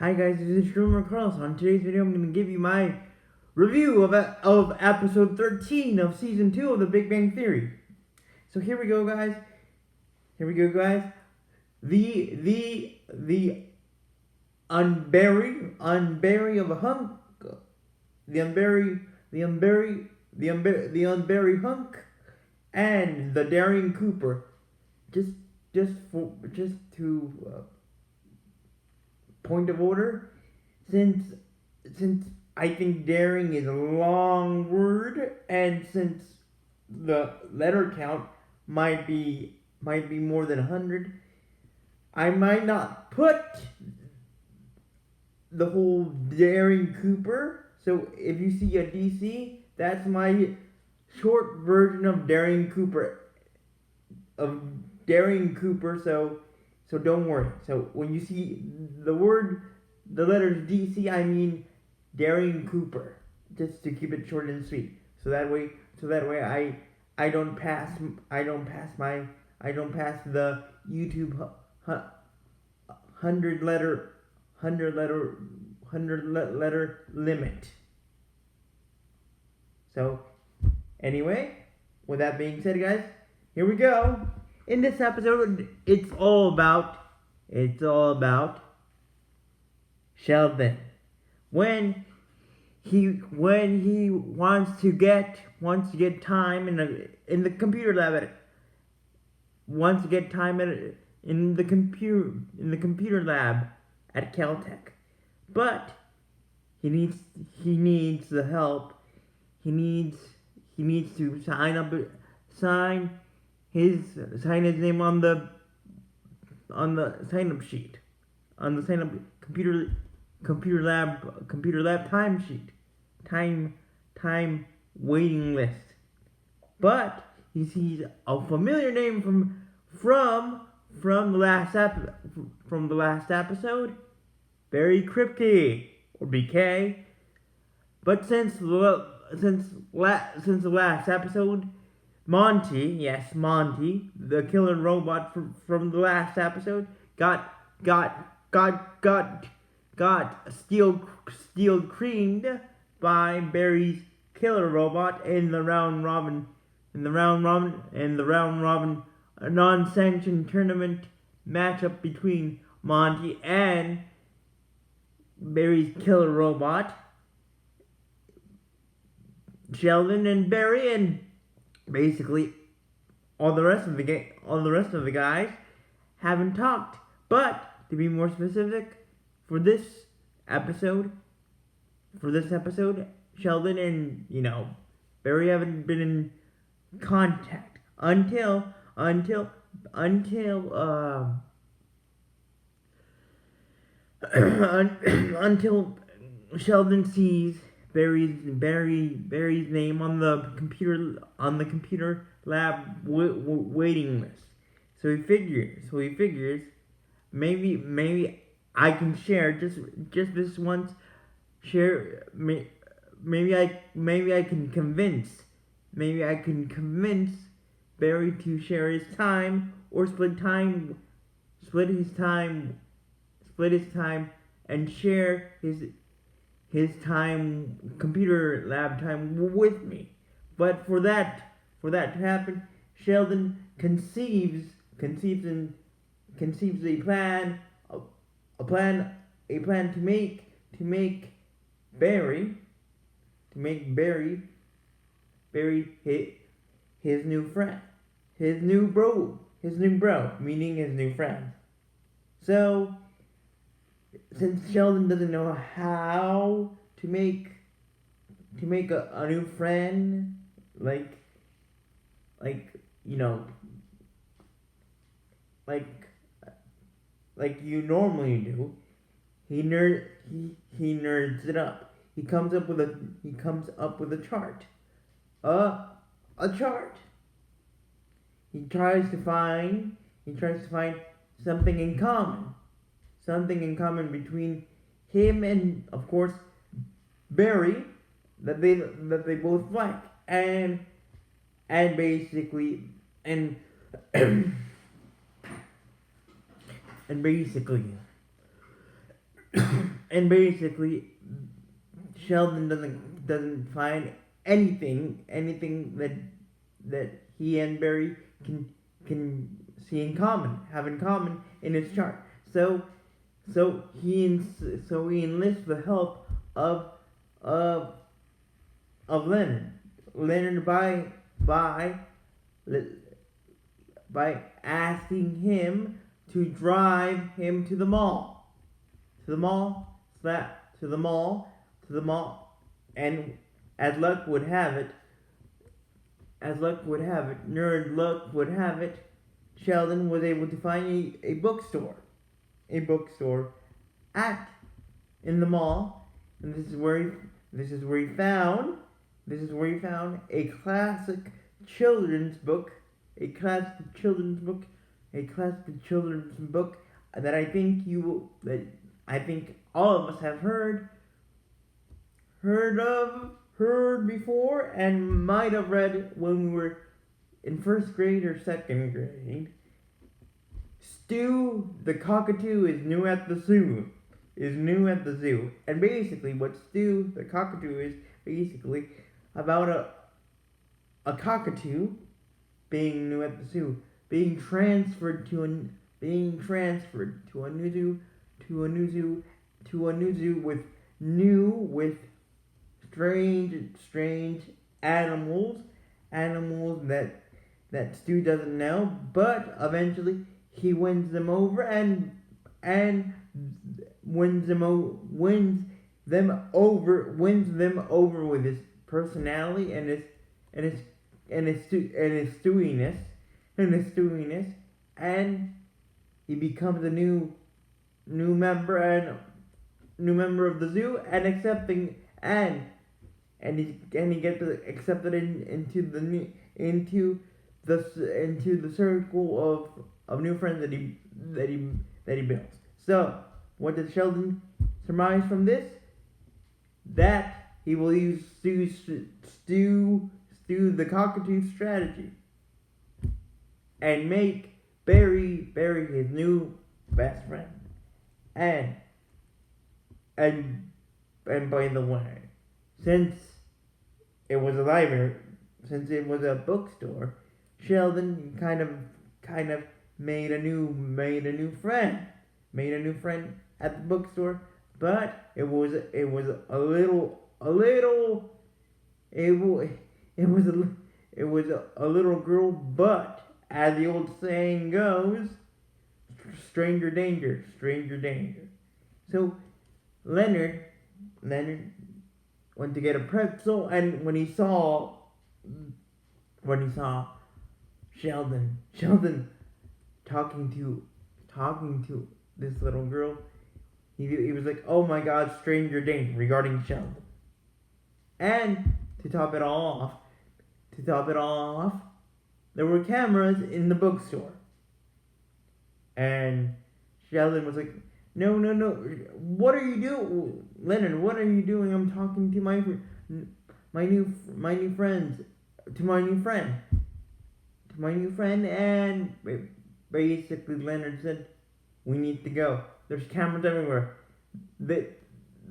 Hi guys, this is Streamer Carlos. On today's video, I'm going to give you my review of episode 13 of season 2 of The Big Bang Theory. So here we go, guys. The unbury of a hunk, the unbury hunk, and the daring Cooper. Just to point of order, since I think daring is a long word, and since the letter count might be more than 100, I might not put the whole daring Cooper. So if you see a DC, that's my short version of daring Cooper. So don't worry. So when you see the letters DC, I mean daring Cooper. Just to keep it short and sweet. So that way I don't pass the YouTube 100 letter limit. So anyway, with that being said, guys, here we go. In this episode, it's all about Sheldon. When he wants to get time in the computer lab in the computer lab at Caltech, but he needs the help. He needs to sign his name on the sign up sheet, on the sign up computer lab time sheet, time waiting list. But he sees a familiar name from the last episode, Barry Kripke, or BK. But since the last episode, Monty, the killer robot from the last episode, got steel creamed by Barry's killer robot in the round robin non-sanctioned tournament matchup between Monty and Barry's killer robot, Sheldon and Barry, and basically all the rest of the guys haven't talked. But to be more specific, for this episode, Sheldon and Barry haven't been in contact until until Sheldon sees Barry's name on the computer lab waiting list. So he figures maybe I can share just this once. Maybe I can convince Barry to share his time, or split his time and share his time, computer lab time, with me. But for that to happen, Sheldon conceives a plan to make Barry his new friend, his new bro, meaning his new friend. So since Sheldon doesn't know how to make a new friend, like you normally do, he nerds it up. He comes up with a chart. A chart. He tries to find something in common between him and, of course, Barry, that they both like, and basically and and basically and basically Sheldon doesn't find anything that he and Barry can see in common, have in common in his chart. So he enlists the help of of Leonard. Leonard by asking him to drive him to the mall, to the mall, to the mall, and as luck would have it, nerd luck would have it, Sheldon was able to find a bookstore, at in the mall, and this is where he found a classic children's book, that I think all of us have heard before, and might have read when we were in first grade or second grade. Stu the cockatoo is new at the zoo. And basically what Stu the cockatoo is basically about a cockatoo being new at the zoo, being transferred to a new zoo with strange animals that Stu doesn't know, but eventually he wins them over and wins them over with his personality and his stewiness, and he becomes a new member of the zoo, and accepting and he gets accepted into the circle of new friends that he builds. So, what does Sheldon surmise from this? That he will use Stu the cockatoo strategy and make Barry his new best friend. And by the way, since it was a bookstore, Sheldon kind of made a new friend at the bookstore, but it was a little girl, but as the old saying goes, stranger danger. So Leonard went to get a pretzel, and when he saw Sheldon talking to this little girl, he was like, oh my god, stranger danger, regarding Sheldon. And to top it all off, there were cameras in the bookstore, and Sheldon was like, no, what are you doing, Leonard? What are you doing? I'm talking to my new friend, and basically Leonard said, we need to go. There's cameras everywhere. The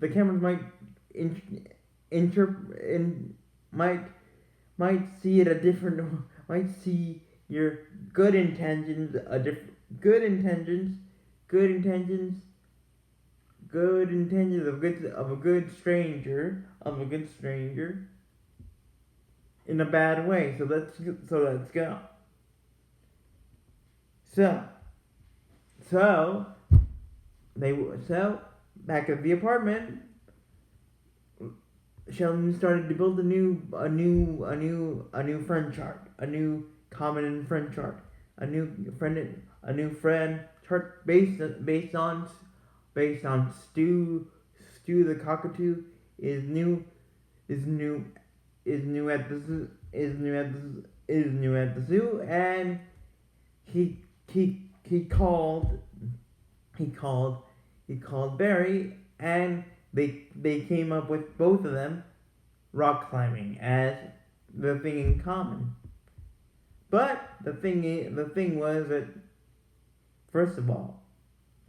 cameras might see it a different, might see your good intentions of a good stranger in a bad way. So let's go. So back at the apartment, Sheldon started to build a new friend chart, a new common friend chart, a new friend chart based on Stu the cockatoo is new at the zoo, and he called Barry, and they came up with, both of them, rock climbing as the thing in common. But the thing was that, first of all,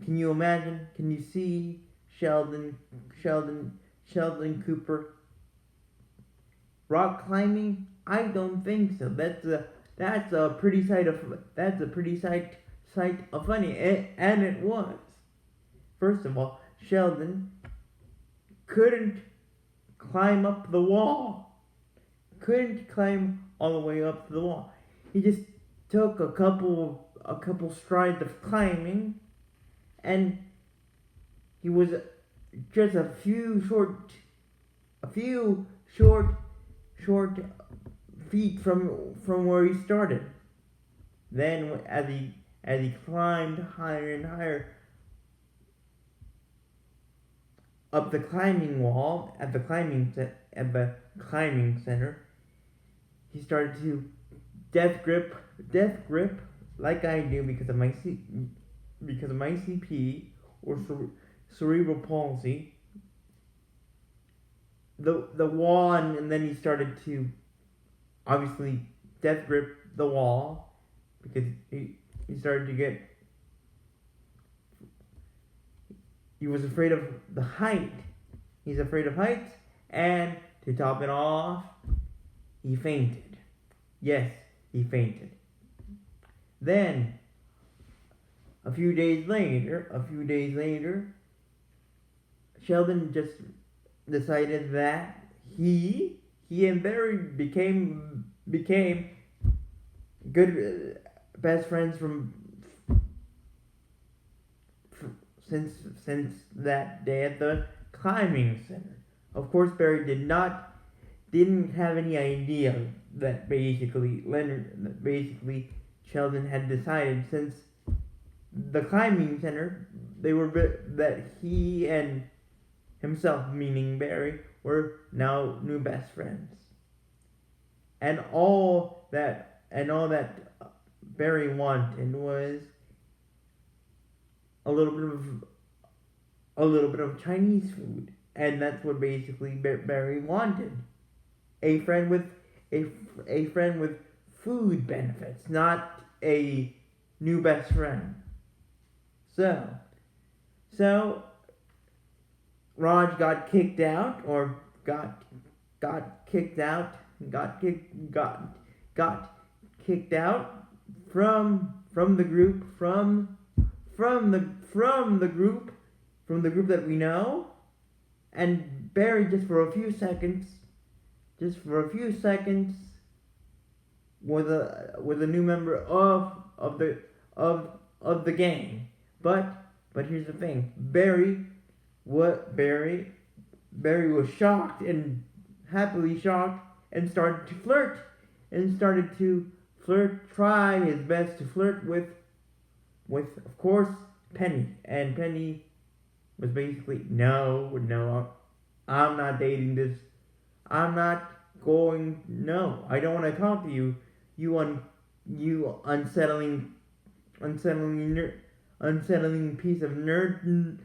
can you see Sheldon, Sheldon, Sheldon Cooper. Rock climbing? I don't think so. That's a pretty sight of funny, and it was. First of all, Sheldon couldn't climb up the wall. Couldn't climb all the way up the wall. He just took a couple strides of climbing, and he was just a few short feet from where he started. Then, as he climbed higher and higher up the climbing wall at the climbing center, he started to death grip like I do because of my CP or cerebral palsy. The wall, and then he started to obviously death grip the wall because he started to get. He was afraid of the height. He's afraid of heights, and to top it off, he fainted. Yes, he fainted. Then, a few days later, Sheldon just decided that he and Barry became good best friends since that day at the climbing center. Of course, Barry didn't have any idea that basically Sheldon had decided since the climbing center that he and himself, meaning Barry, were now new best friends. And all that Barry wanted was a little bit of Chinese food, and that's what basically Barry wanted. A friend with food benefits, not a new best friend. So Raj got kicked out from the group that we know, and Barry just for a few seconds was a new member of the gang. But here's the thing. Barry was shocked and happily shocked and started to try his best to flirt with of course Penny. And Penny was basically, no, I'm not dating this. I don't want to talk to you. You unsettling piece of nerd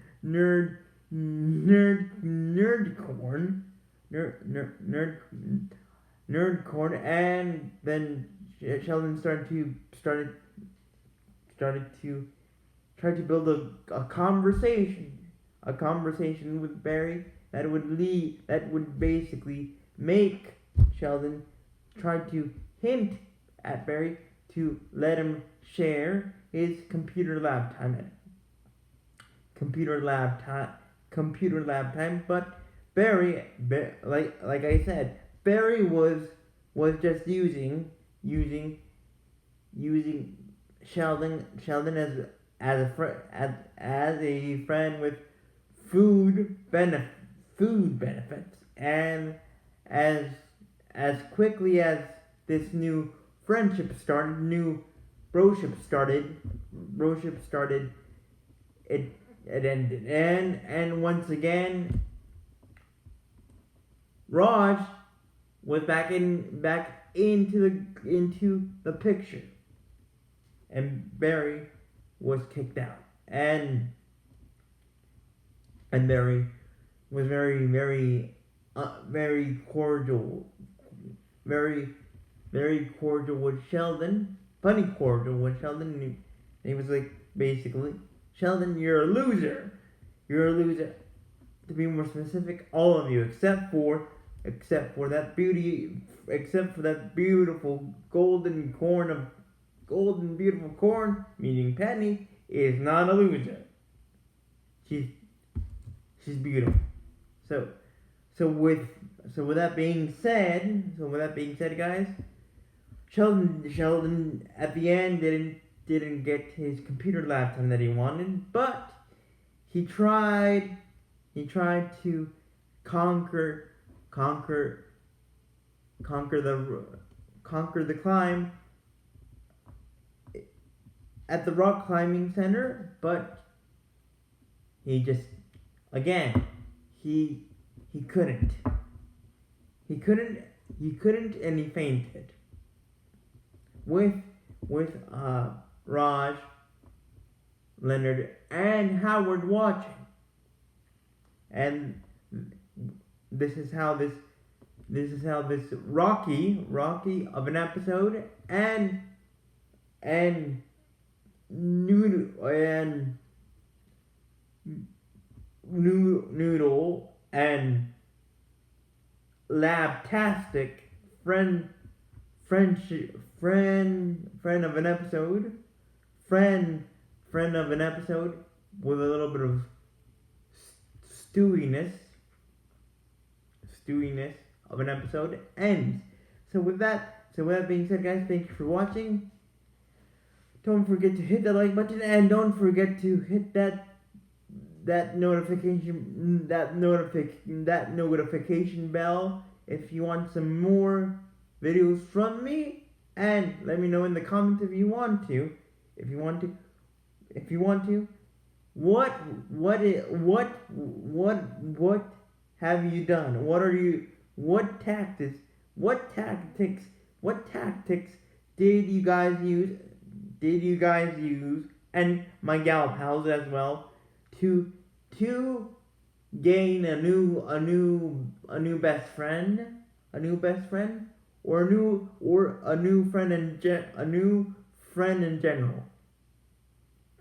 corn. And then Sheldon started to try to build a conversation with Barry that would basically make Sheldon try to hint at Barry to let him share his computer lab time. But Barry, like I said, Barry was just using Sheldon as a friend with food benefits, and as quickly as this new friendship started, new broship started, it ended, and once again Raj was back into the picture, and Barry was kicked out, and Barry was very cordial with Sheldon, funny cordial with Sheldon, and he was like, basically, Sheldon, you're a loser. to be more specific, all of you, except for that beautiful golden beautiful corn, meaning Penny, is not a loser. She's beautiful. So with that being said, guys, Sheldon at the end didn't get his computer lab time that he wanted, but he tried to conquer the climb at the rock climbing center, but he just again he couldn't and he fainted with Raj, Leonard, and Howard watching. And this is how this rocky of an episode and Noodle and Labtastic friend of an episode with a little bit of stewiness of an episode ends. So with that being said, guys, thank you for watching. Don't forget to hit the like button and don't forget to hit that notification bell if you want some more videos from me, and let me know in the comments if you want to what have you done, what tactics did you guys use and my gal pals as well to gain a new best friend, or a new friend in general.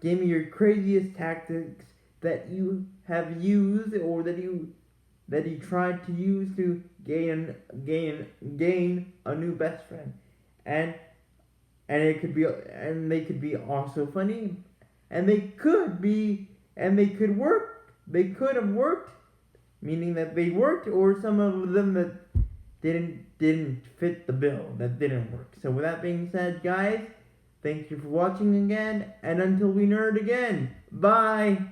Give me your craziest tactics that you have used or that you tried to use to gain a new best friend, and they could be also funny, and they could work. They could have worked, meaning that they worked, or some of them that didn't fit the bill, that didn't work. So with that being said, guys, thank you for watching again, and until we nerd again, bye.